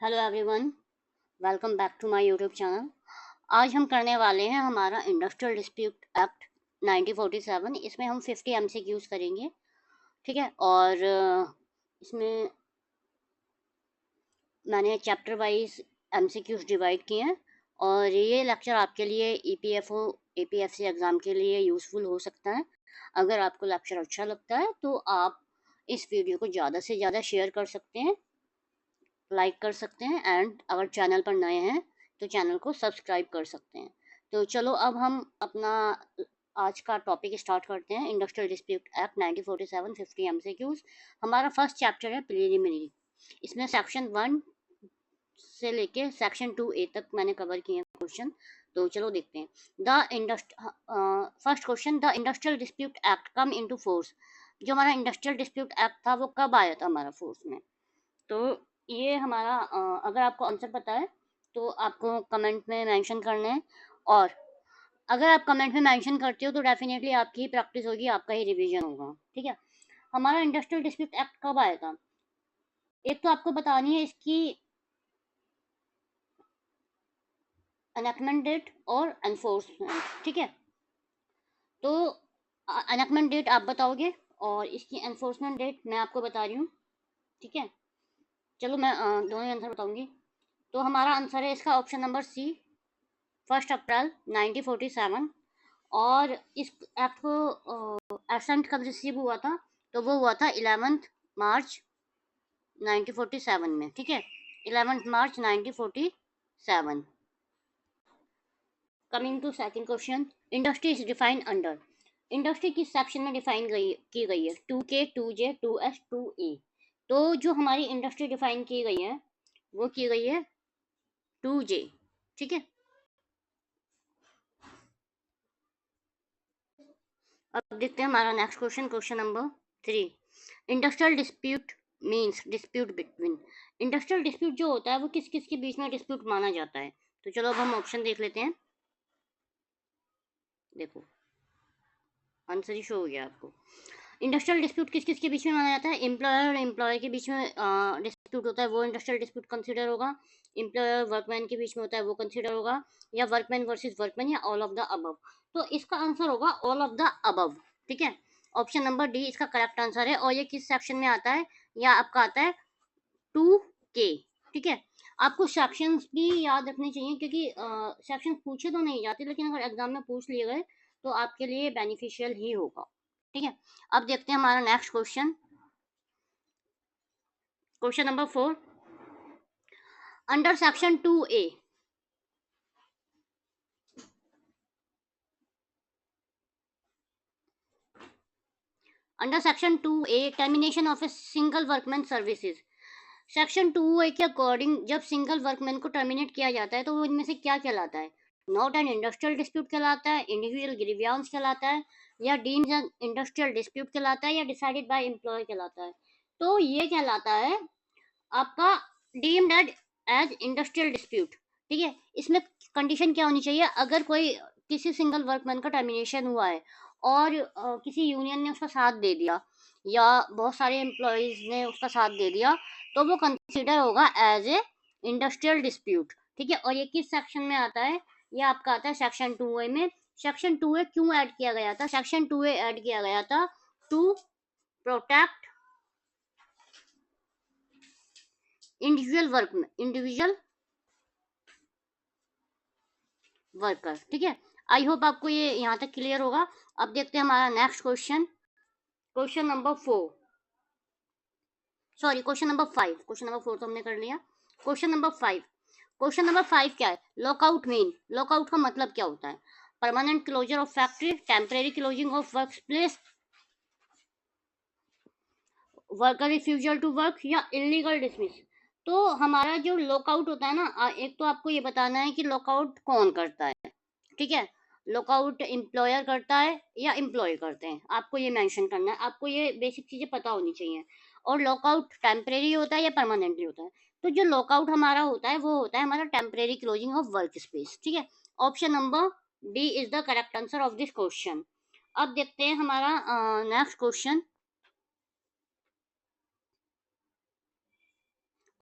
Hello everyone, welcome back to my YouTube channel. आज हम करने वाले हैं हमारा इंडस्ट्रियल डिस्प्यूट एक्ट 1947। इसमें हम 50 एमसीक्यूज करेंगे, ठीक है। और इसमें मैंने चैप्टर वाइज एमसीक्यूज डिवाइड किए हैं और ये लेक्चर आपके लिए ईपीएफओ एपीएफसी एग्ज़ाम के लिए यूज़फुल हो सकता है। अगर आपको लेक्चर अच्छा लगता है तो आप इस वीडियो को ज़्यादा से ज़्यादा शेयर कर सकते हैं, लाइक कर सकते हैं, एंड अगर चैनल पर नए हैं तो चैनल को सब्सक्राइब कर सकते हैं। तो चलो अब हम अपना आज का टॉपिक स्टार्ट करते हैं। Industrial dispute act 1947 50 MCQs. हमारा फर्स्ट चैप्टर है प्रिलिमिनरी। इसमें सेक्शन 1 से लेके सेक्शन 2A तक मैंने कवर किए हैं क्वेश्चन। तो चलो देखते हैं। First question, the industrial dispute act come into force. जो हमारा इंडस्ट्रियल डिस्प्यूट एक्ट था वो कब आया था हमारा फोर्स में? तो ये हमारा अगर आपको आंसर पता है तो आपको कमेंट में मेंशन करना है। और अगर आप कमेंट में मेंशन करते हो तो डेफिनेटली आपकी ही प्रैक्टिस होगी, आपका ही रिवीजन होगा, ठीक है। हमारा इंडस्ट्रियल डिस्प्यूट एक्ट कब आया था? एक तो आपको बतानी है इसकी एनैक्टमेंट डेट और एनफोर्समेंट, ठीक है। तो एनैक्टमेंट डेट आप बताओगे और इसकी एनफोर्समेंट डेट मैं आपको बता रही हूँ, ठीक है। चलो मैं दोनों ही आंसर बताऊंगी। तो हमारा आंसर है इसका ऑप्शन नंबर सी, 1 अप्रैल 1947। और इस एक्ट को एसेंट कब रिसीव हुआ था? तो वो हुआ था 11 मार्च 1947 में, ठीक है। 11 March 1947। Coming to second question, industry is defined under. Industry किस सेक्शन में की गई है? 2K, 2J, 2S, 2A। तो जो हमारी इंडस्ट्री डिफाइन की गई है वो की गई है 2J, ठीक है। अब देखते हैं हमारा next question, question number 3। Industrial dispute means dispute between. Industrial dispute जो होता है वो किस किस के बीच में डिस्प्यूट माना जाता है? तो चलो अब हम ऑप्शन देख लेते हैं। देखो आंसर ही शो हो गया आपको। इंडस्ट्रियल डिस्प्यूट किस किस के बीच में माना जाता है? एम्प्लॉयर और एम्प्लॉय के बीच में डिस्प्यूट होता है वो इंडस्ट्रियल डिस्प्यूट कंसीडर होगा। एम्प्लॉयर वर्कमैन के बीच में होता है वो कंसीडर होगा। या वर्कमैन वर्सेस वर्कमैन, या ऑल ऑफ द अबव। तो इसका आंसर होगा ऑल ऑफ द अबव, ठीक है। ऑप्शन नंबर डी इसका करेक्ट आंसर है। और ये किस सेक्शन में आता है? या आपका आता है 2K, ठीक है। आपको सेक्शंस भी याद रखने चाहिए क्योंकि सेक्शन पूछे तो नहीं जाते, लेकिन अगर एग्जाम में पूछ लिए गए तो आपके लिए बेनिफिशियल ही होगा, ठीक है। अब देखते हैं हमारा next question, question number 4। Under section 2A, under section 2A termination of a single workman services. Section 2A के अकॉर्डिंग जब सिंगल वर्कमैन को टर्मिनेट किया जाता है तो वो इनमें से क्या कहलाता है? नॉट एन इंडस्ट्रियल डिस्प्यूट कहलाता है, इंडिविजुअल ग्रीवियंस कहलाता है, या डीम्ड एन इंडस्ट्रियल डिस्प्यूट कहलाता है, या डिसाइडेड बाय एम्प्लॉय कहलाता है? तो ये कहलाता है आपका डीम्ड एज इंडस्ट्रियल डिस्प्यूट, ठीक है। इसमें कंडीशन क्या होनी चाहिए? अगर कोई किसी सिंगल वर्कमैन का टर्मिनेशन हुआ है और किसी यूनियन ने उसका साथ दे दिया या बहुत सारे एम्प्लॉयज ने उसका साथ दे दिया तो वो कंसीडर होगा एज ए इंडस्ट्रियल डिस्प्यूट, ठीक है। और ये किस सेक्शन में आता है? ये आपका आता है सेक्शन 2A में। सेक्शन 2A क्यों ऐड किया गया था? सेक्शन 2A ऐड किया गया था टू प्रोटेक्ट इंडिविजुअल वर्कर, ठीक है। आई होप आपको ये यहाँ तक क्लियर होगा। अब देखते हैं हमारा next question, question number 4, sorry question number 5। Question number 4 तो हमने कर लिया। क्वेश्चन नंबर 5, क्वेश्चन नंबर 5 क्या है? लॉकआउट मीन, लॉकआउट का मतलब क्या होता है? Permanent closure of factory, temporary closing of work place, worker refusal to work, या इलीगल डिसमिस। तो हमारा जो लॉकआउट होता है ना, एक तो आपको ये बताना है कि लॉकआउट कौन करता है, ठीक है। लॉकआउट एम्प्लॉयर करता है या एम्प्लॉय करते हैं, आपको ये मेंशन करना है। आपको ये बेसिक चीजें पता होनी चाहिए। और लॉकआउट टेम्परेरी होता है या परमानेंटली होता है? तो जो लॉकआउट हमारा होता है वो होता है हमारा temporary closing of work space, ठीक है। Option number D is the correct answer of this question. अब देखते हैं हमारा नेक्स्ट क्वेश्चन,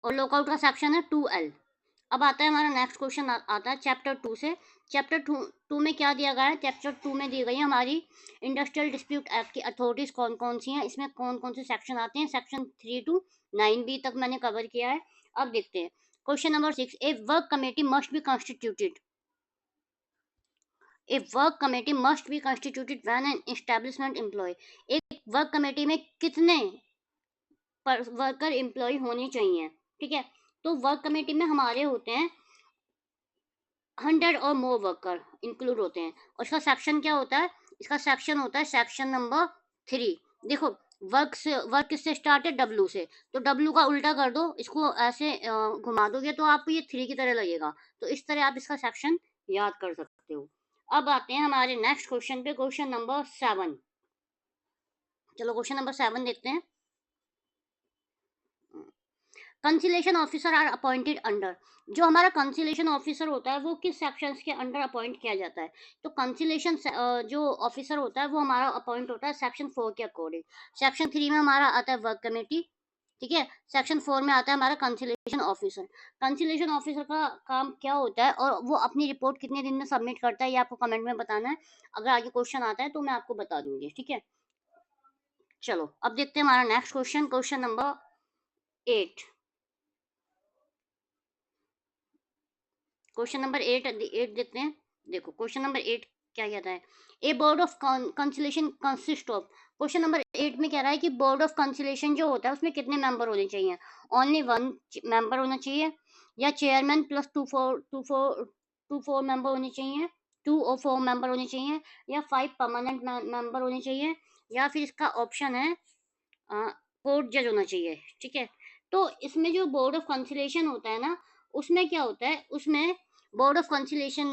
और लॉकआउट का सेक्शन है 2L। अब आता है हमारा नेक्स्ट क्वेश्चन आता है चैप्टर 2 से। चैप्टर टू में क्या दिया गया है? चैप्टर 2 में दी गई है हमारी इंडस्ट्रियल डिस्प्यूट एक्ट की अथॉरिटीज कौन कौन सी हैं, इसमें कौन कौन से सेक्शन आते हैं। सेक्शन 3 to 9B तक मैंने कवर किया है। अब देखते हैं question number 6। A work committee must be constituted. A work committee must be constituted when an establishment employ. एक वर्क कमेटी में कितने वर्कर एम्प्लॉय होने चाहिए? ठीक है, तो वर्क कमेटी में हमारे होते हैं 100 और मोर वर्कर इंक्लूड होते हैं। और इसका सेक्शन क्या होता है? इसका सेक्शन होता है सेक्शन नंबर 3। देखो, वर्क किससे स्टार्ट है? डब्ल्यू से। तो डब्ल्यू का उल्टा कर दो, इसको ऐसे घुमा दोगे तो आपको ये 3 की तरह लगेगा। तो इस तरह आप इसका सेक्शन याद कर सकते हो। अब आते हैं हमारे नेक्स्ट क्वेश्चन पे, क्वेश्चन नंबर 7। चलो क्वेश्चन नंबर 7 देखते हैं। Conciliation officer are appointed under. जो हमारा कंसिलेशन ऑफिसर होता है वो किस सेक्शंस के अंडर अपॉइंट किया जाता है? तो कंसिलेशन जो ऑफिसर होता है वो हमारा अपॉइंट होता है सेक्शन 4 के अकॉर्डिंग। सेक्शन 3 में हमारा आता है वर्क कमेटी, ठीक है। सेक्शन 4 में आता है हमारा कंसिलेशन ऑफिसर। कंसिलेशन ऑफिसर का काम क्या होता है और वो अपनी रिपोर्ट कितने दिन में सबमिट करता है, ये आपको कमेंट में बताना है। अगर आगे क्वेश्चन आता है तो मैं आपको बता दूंगी, ठीक है। चलो अब देखते हैं हमारा next question, question number 8। Question number 8 देखते हैं। देखो क्वेश्चन नंबर 8 क्या कहता है? A board of conciliation consist of. Question number 8 में कह रहा है कि बोर्ड ऑफ कंसिलेशन जो होता है उसमें कितने मेंबर होने चाहिए? ओनली वन मेंबर होना चाहिए, या chairman plus two four member होने चाहिए, 2 और 4 मेंबर होने चाहिए, या 5 परमानेंट मेंबर होने चाहिए, या फिर इसका ऑप्शन है कोर्ट जज होना चाहिए, ठीक है। तो इसमें जो बोर्ड ऑफ कंसिलेशन होता है ना, उसमें क्या होता है? उसमें बोर्ड ऑफ कंसिलेशन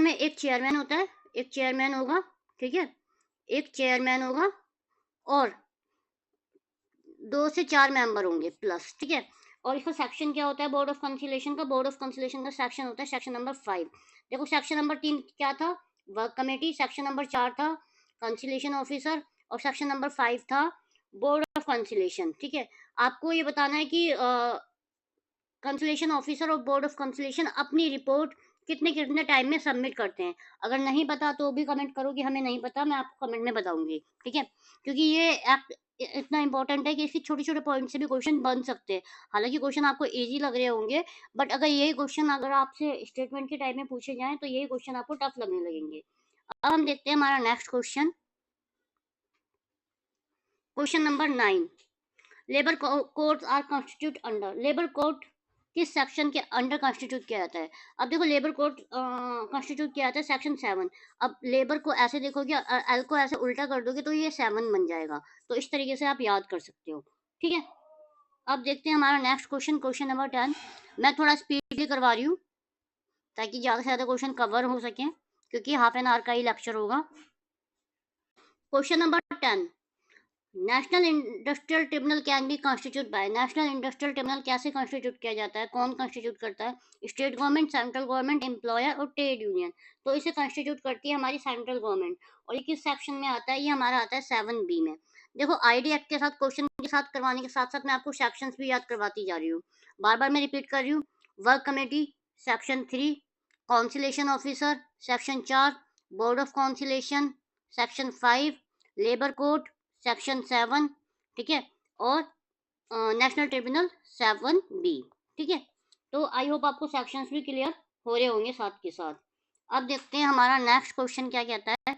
में एक चेयरमैन होता है, एक चेयरमैन होगा, ठीक है। एक चेयरमैन होगा और 2 से 4 मेंबर होंगे प्लस, ठीक है। और इसका सेक्शन क्या होता है बोर्ड ऑफ कंसिलेशन का? बोर्ड ऑफ कंसिलेशन का सेक्शन होता है सेक्शन नंबर 5। देखो सेक्शन नंबर 3 क्या था? Work committee. सेक्शन नंबर 4 था कंसिलेशन ऑफिसर, और सेक्शन नंबर 5 था बोर्ड ऑफ कंसिलेशन, ठीक है। आपको ये बताना है कि कंसलेशन ऑफिसर और बोर्ड ऑफ कंसलेशन अपनी रिपोर्ट कितने कितने टाइम में सबमिट करते हैं। अगर नहीं पता तो भी कमेंट करो कि हमें नहीं पता, मैं आपको कमेंट में बताऊंगी, ठीक है। क्योंकि ये एक्ट इतना इंपॉर्टेंट है कि इसके छोटे छोटे पॉइंट से भी क्वेश्चन बन सकते हैं। हालांकि क्वेश्चन आपको इजी लग रहे होंगे, बट अगर यही क्वेश्चन अगर आपसे स्टेटमेंट के टाइम में पूछे जाएं तो यही क्वेश्चन आपको टफ लगने लगेंगे। अब हम देखते हैं हमारा next question, question number 9। Labour courts are constitute under. Labour court किस सेक्शन के अंडर कॉन्स्टिट्यूट किया जाता है? अब देखो लेबर कोर्ट कॉन्स्टिट्यूट किया जाता है सेक्शन 7। अब लेबर को ऐसे देखोगे, एल को ऐसे उल्टा कर दोगे तो ये 7 बन जाएगा। तो इस तरीके से आप याद कर सकते हो, ठीक है। अब देखते हैं हमारा नेक्स्ट क्वेश्चन, क्वेश्चन नंबर 10। मैं थोड़ा स्पीडली करवा रही हूँ ताकि ज़्यादा से ज़्यादा क्वेश्चन कवर हो सके, क्योंकि हाफ एन आवर का ही लेक्चर होगा। Question number 10। National industrial tribunal can be constitute by. National industrial tribunal कैसे कॉन्स्टिट्यूट किया जाता है? कौन कॉन्स्टिट्यूट करता है? State government, central government, employer और ट्रेड यूनियन। तो इसे कॉन्स्टिट्यूट करती है हमारी सेंट्रल गवर्नमेंट। और ये किस सेक्शन में आता है? ये हमारा आता है 7B में। देखो आईडी एक्ट के साथ क्वेश्चन के साथ करवाने के साथ साथ मैं आपको सेक्शंस भी याद करवाती जा रही हूँ। बार बार मैं रिपीट कर रही हूँ। Work committee section 3, conciliation officer section 4, board of conciliation section 5, labour court section 7, ठीक है। और नेशनल ट्रिब्यूनल 7B, ठीक है। तो आई होप आपको सेक्शंस भी क्लियर हो रहे होंगे साथ के साथ। अब देखते हैं हमारा नेक्स्ट क्वेश्चन क्या कहता है।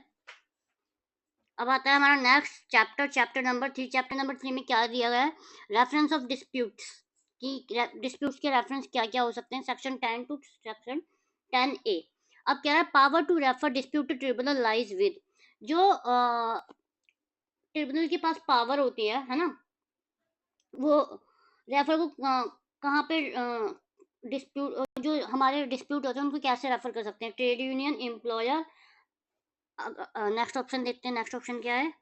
अब आता है हमारा next chapter, chapter number 3। Chapter number 3 में क्या दिया गया है? रेफरेंस ऑफ डिस्प्यूट्स की, डिस्प्यूट्स के रेफरेंस क्या क्या हो सकते हैं? Section 10 to section 10A। अब कह रहा है power to refer dispute tribunal lies with. जो ट्रिब्यूनल के पास पावर होती है ना, वो रेफर को कहाँ पे डिस्प्यूट, जो हमारे डिस्प्यूट होते हैं उनको कैसे रेफर कर सकते हैं? Trade union, employer. Next option देखते हैं, नेक्स्ट ऑप्शन क्या है?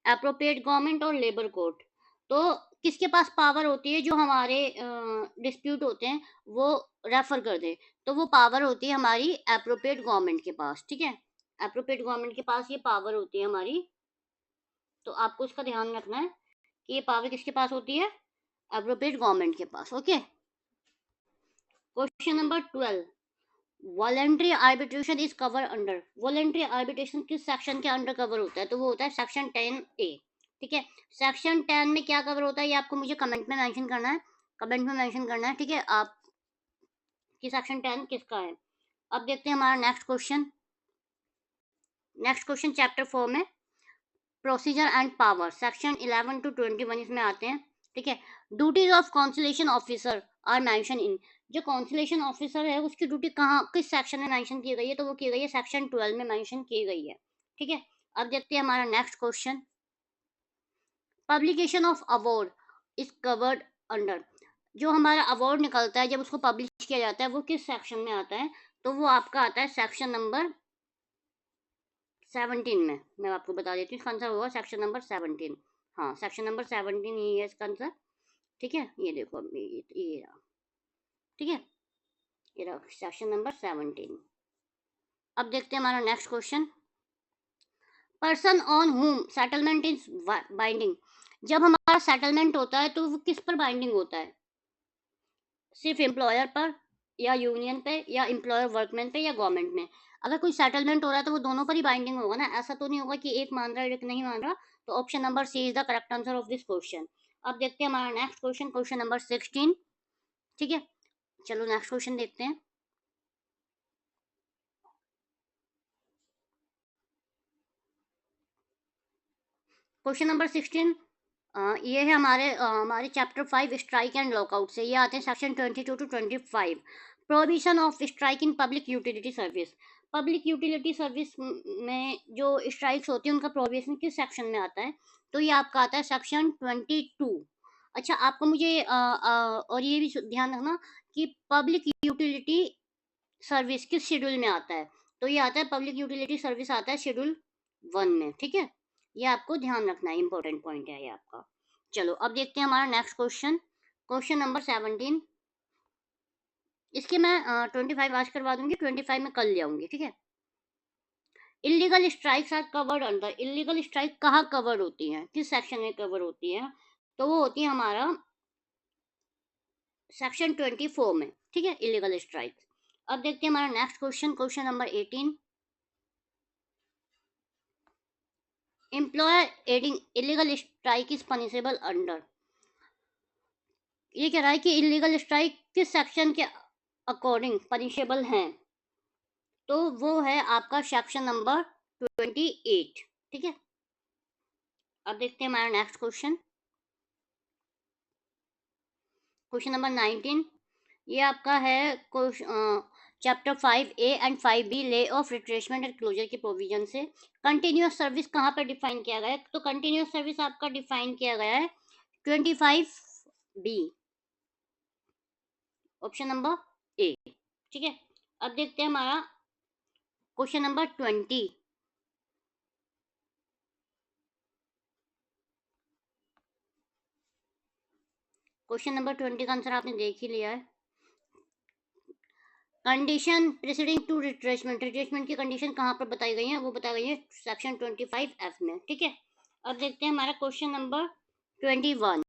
अप्रोप्रिएट गवर्नमेंट और लेबर कोर्ट। तो किसके पास पावर होती है जो हमारे डिस्प्यूट होते हैं वो रेफर कर दे? तो वो पावर होती है हमारी अप्रोप्रिएट गवर्नमेंट के पास, ठीक है। अप्रोप्रिएट गवर्नमेंट के पास ये पावर होती है हमारी। तो आपको इसका ध्यान रखना है कि ये पावर किसके पास होती है, एप्रोप्रिएट गवर्नमेंट के पास। Okay, question number 12, voluntary arbitration is cover under, voluntary arbitration किस सेक्शन के अंडर कवर होता है, तो वो होता है सेक्शन 10A। ठीक है, सेक्शन 10 में क्या कवर होता है ये आपको मुझे कमेंट में मेंशन करना है, कमेंट में मेंशन करना है। ठीक है, आप कि सेक्शन 10 किसका है। अब देखते हैं हमारा next question. Next question chapter 4 में procedure and power, section 11 to 21 इसमें आते हैं। ठीक है, duties of conciliation officer are mention in, जो कॉन्सुलेशन ऑफिसर है उसकी ड्यूटी कहाँ किस सेक्शन में मेंशन की गई है, तो वो की गई है सेक्शन 12 में मेंशन की गई है। ठीक है, अब देखते हैं हमारा next question, publication of award is covered under, जो हमारा अवार्ड निकलता है जब उसको पब्लिश किया जाता है वो किस सेक्शन में आता है, तो वो आपका आता है सेक्शन नंबर 17 में। मैं आपको बता देती हूँ इसका आंसर होगा सेक्शन नंबर 17। हाँ, सेक्शन नंबर 17 ही है इसका आंसर। ठीक है, ये देखो ये रहा। ठीक है, ये रहा सेक्शन नंबर 17। अब देखते हैं हमारा नेक्स्ट क्वेश्चन, पर्सन ऑन हुम सेटलमेंट इज बाइंडिंग, जब हमारा सेटलमेंट होता है तो वो किस पर बाइंडिंग होता है, सिर्फ एम्प्लॉयर पर या यूनियन पे या एम्प्लॉयर वर्कमैन पे या गवर्नमेंट में। अगर कोई सेटलमेंट हो रहा है तो वो दोनों पर ही बाइंडिंग होगा ना, ऐसा तो नहीं होगा कि एक मान रहा है एक नहीं मान रहा। तो option number C is the correct answer of this question. अब देखते हैं हमारा नेक्स्ट क्वेश्चन, क्वेश्चन नंबर 16। ठीक है, चलो नेक्स्ट क्वेश्चन देखते हैं। क्वेश्चन नंबर 16 ये है हमारे चैप्टर 5 स्ट्राइक एंड लॉकआउट से, ये आते हैं section 22 to 25। Prohibition of strike in public utility service, public utility service में जो स्ट्राइक्स होती है उनका प्रोहिबिशन किस सेक्शन में आता है, तो ये आपका आता है सेक्शन 22। अच्छा, आपको मुझे और ये भी ध्यान रखना कि पब्लिक यूटिलिटी सर्विस किस शेड्यूल में आता है, तो ये आता है पब्लिक यूटिलिटी सर्विस आता है शेड्यूल 1 में। ठीक है, ये आपको ध्यान रखना है, इंपॉर्टेंट पॉइंट है ये आपका। चलो अब देखते हैं हमारा नेक्स्ट क्वेश्चन, क्वेश्चन नंबर 17। इसके मैं 25 आज करवा दूंगी, 25 में कल ले आऊंगी। ठीक है, illegal strikes are covered under, illegal strike कहाँ कवर्ड होती है, किस सेक्शन में कवर होती है, तो वो होती है हमारा सेक्शन 24 में। ठीक है, इलीगल स्ट्राइक। अब देखते हैं हमारा next question, question number 18, employer adding illegal strike is punishable under, ये कह रहा है कि इलीगल स्ट्राइक किस सेक्शन के अकॉर्डिंग पनिशेबल हैं, तो वो है आपका सेक्शन नंबर 28। ठीक है, अब देखते हैं हमारा नेक्स्ट क्वेश्चन, क्वेश्चन नंबर 19। ये आपका है chapter 5A and 5B lay off retrenchment and closure के प्रोविजन से। कंटिन्यूअस सर्विस कहाँ पर डिफाइन किया गया है, तो कंटिन्यूअस सर्विस आपका डिफाइन किया गया है 25B, ऑप्शन नंबर ए। ठीक है, अब देखते हैं हमारा क्वेश्चन नंबर 20। क्वेश्चन नंबर 20 का आंसर आपने देख ही लिया है, condition preceding to retrenchment, retrenchment की कंडीशन कहाँ पर बताई गई है, वो बताई गई है सेक्शन 25F में। ठीक है, अब देखते हैं हमारा question number 21,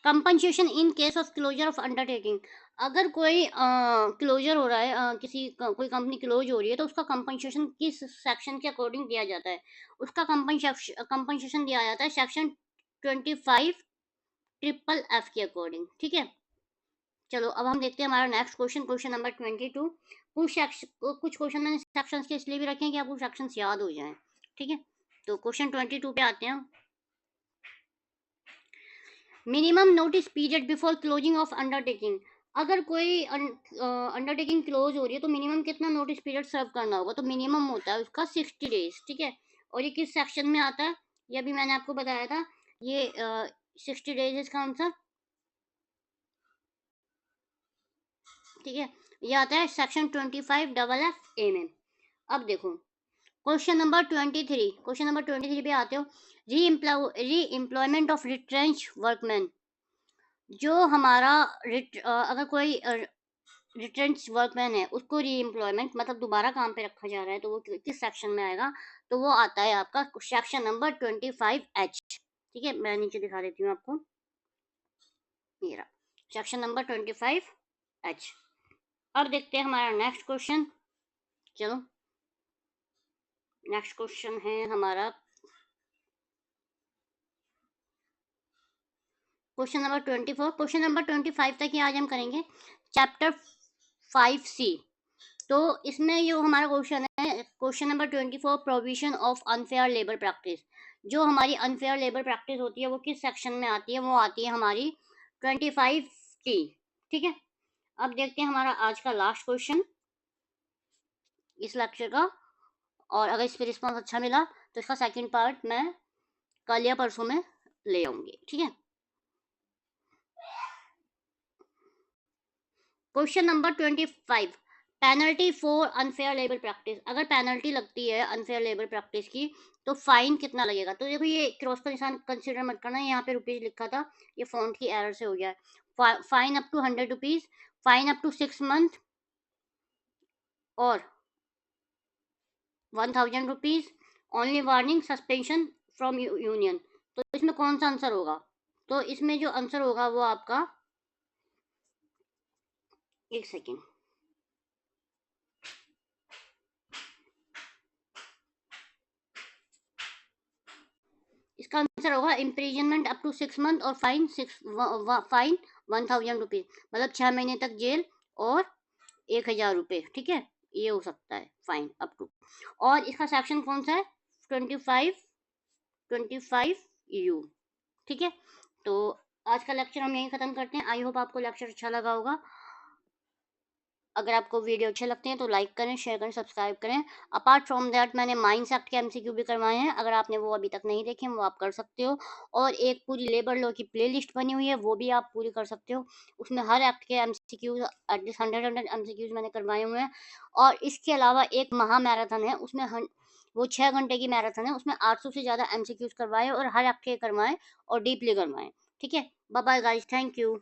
compensation in case of closure of undertaking, अगर कोई क्लोजर हो रहा है कोई कंपनी क्लोज हो रही है तो उसका कंपनसेशन किस सेक्शन के अकॉर्डिंग दिया जाता है, उसका कंपनसेशन दिया जाता है सेक्शन 25FFF के अकॉर्डिंग। ठीक है, चलो अब हम देखते हैं हमारा नेक्स्ट क्वेश्चन, क्वेश्चन नंबर 22। कुछ क्वेश्चन मैंने सेक्शंस के इसलिए भी रखे हैं कि आपको सेक्शंस याद हो जाएं। ठीक है, तो क्वेश्चन 22 पे आते हैं, minimum notice period before closing of undertaking, अगर कोई अंडरटेकिंग क्लोज हो रही है तो मिनिमम कितना नोटिस पीरियड सर्व करना होगा, तो मिनिमम होता है उसका 60 डेज। ठीक है, और ये किस सेक्शन में आता है, ये अभी मैंने आपको बताया था, ये 60 डेज इसका आंसर। ठीक है, ये आता है सेक्शन 25FF में। अब देखो क्वेश्चन नंबर 23, क्वेश्चन नंबर 23 पे आते हो, री एम्प्लॉयमेंट ऑफ रिट्रेंच वर्कमैन, जो हमारा अगर कोई रिटेंच वर्कमैन है उसको रीएम्प्लॉयमेंट मतलब दोबारा काम पे रखा जा रहा है, तो वो किस सेक्शन में आएगा? तो वो आता है आपका सेक्शन नंबर 25H। ठीक है, मैं नीचे दिखा देती हूँ आपको, ये रहा सेक्शन नंबर 25H। अब देखते हैं हमारा नेक्स्ट क्वेश्चन। चलो, नेक्स्ट क्वेश्चन है हमारा क्वेश्चन नंबर 24। क्वेश्चन नंबर 25 तक ही आज हम करेंगे चैप्टर 5C। तो इसमें जो हमारा क्वेश्चन है, question number 24, provision of unfair labour practice. जो हमारी अनफेयर लेबर प्रैक्टिस होती है वो किस सेक्शन में आती है? वो आती है हमारी 25 की। ठीक है, अब देखते हैं हमारा आज का लास्ट क्वेश्चन इस लेक्चर का, और अगर इस पर रिस्पॉन्स अच्छा मिला तो इसका सेकंड पार्ट मैं कल या परसों में ले आऊंगी। ठीक है, question number 25, penalty for unfair labour practice. अगर पेनल्टी लगती है अनफेयर लेबर प्रैक्टिस की तो फाइन कितना लगेगा? तो देखो, ये क्रॉस का निशान कंसिडर मत करना, यहाँ पे रुपीज लिखा था, ये फॉन्ट की एरर से हो गया है। Fine up to 100 rupees, fine up to 6 month, और 1000 rupees, only warning, suspension from union. तो इसमें कौन सा आंसर होगा? तो इसमें जो आंसर होगा वो आपका, एक सेकेंड, इसका आंसर होगा इम्प्रीजनमेंट अप टू 6 मंथ और फाइन 1000 रुपीज, मतलब 6 महीने तक जेल और 1000 रुपये। ठीक है, ये हो सकता है फाइन अप टू। और इसका सेक्शन कौन सा है? 25 ठीक है, तो आज का लेक्चर हम यहीं खत्म करते हैं। आई होप आपको लेक्चर अच्छा लगा होगा। अगर आपको वीडियो अच्छे लगते हैं तो लाइक करें, शेयर करें, सब्सक्राइब करें। अपार्ट फ्रॉम दैट मैंने माइंस एक्ट के एमसीक्यू भी करवाए हैं, अगर आपने वो अभी तक नहीं देखे वो आप कर सकते हो। और एक पूरी लेबर लॉ की प्लेलिस्ट बनी हुई है, वो भी आप पूरी कर सकते हो। उसमें हर एक्ट के एमसीक्यूज, एटलीस्ट 100 एमसीक्यूज मैंने करवाए हुए हैं। और इसके अलावा एक महा मैराथन है, उसमें वो 6 घंटे की मैराथन है, उसमें 800 से ज़्यादा एमसीक्यूज करवाए और हर एक्ट के करवाए और डीपली करवाए। ठीक है, bye bye guys, thank you.